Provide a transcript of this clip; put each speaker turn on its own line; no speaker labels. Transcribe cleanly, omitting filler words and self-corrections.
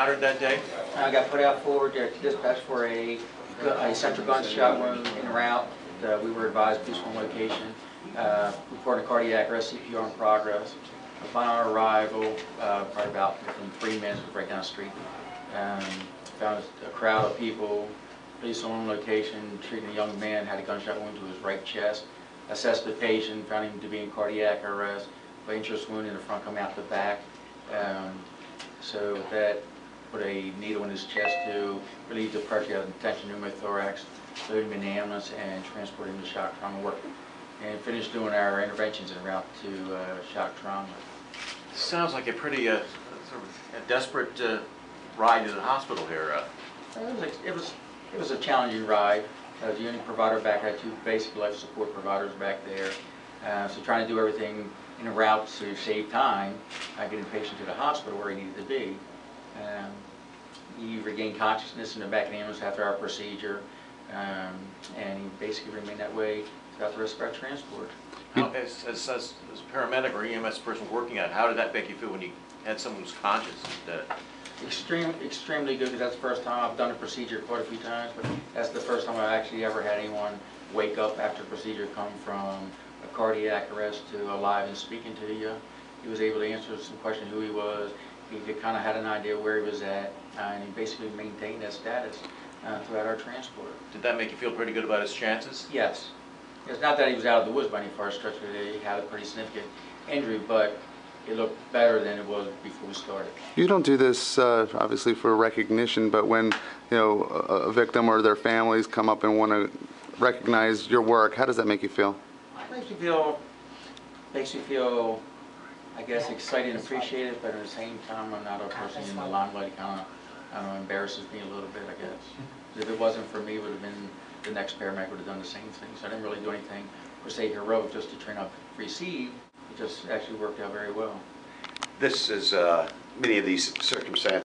encountered that day?
I got put out forward to dispatch for a central gunshot wound en route. We were advised police on location. Reported a cardiac arrest, CPR in progress. Upon our arrival, probably about within 3 minutes, we break down the street. Found a crowd of people. Police on location, treating a young man, had a gunshot wound to his right chest. Assessed the patient, found him to be in cardiac arrest, but interest wound in the front coming out the back. So that put a needle in his chest to relieve the pressure out of the tension pneumothorax, load him in the ambulance, and transport him to shock trauma work. And finished doing our interventions en route to shock trauma.
Sounds like a pretty sort of a desperate ride to the hospital here.
It was a challenging ride. The unit provider back had 2 basic life support providers back there. So trying to do everything in a route to save time, getting the patient to the hospital where he needed to be. He regained consciousness in the back of the ambulance after our procedure, and he basically remained that way throughout the rest of our transport.
As a paramedic or EMS person working on it, how did that make you feel when you had someone who's conscious?
Extremely good, because that's the first time I've done a procedure quite a few times, but that's the first time I've actually ever had anyone wake up after a procedure, come from a cardiac arrest to alive and speaking to you. He was able to answer some questions, who he was. He kind of had an idea where he was at, and he basically maintained that status throughout our transport.
Did that make you feel pretty good about his chances?
Yes. It's not that he was out of the woods by any far stretch, he had a pretty significant injury, but it looked better than it was before we started.
You don't do this obviously for recognition, but when a victim or their families come up and want to recognize your work, how does that make you feel?
Makes me feel, I guess, excited and appreciated, but at the same time, I'm not a person in the limelight. It kind of, I don't know, embarrasses me a little bit, I guess. If it wasn't for me, it would have been the next paramedic would have done the same thing. So I didn't really do anything per se heroic just to train up receive. It just actually worked out very well.
This is many of these circumstances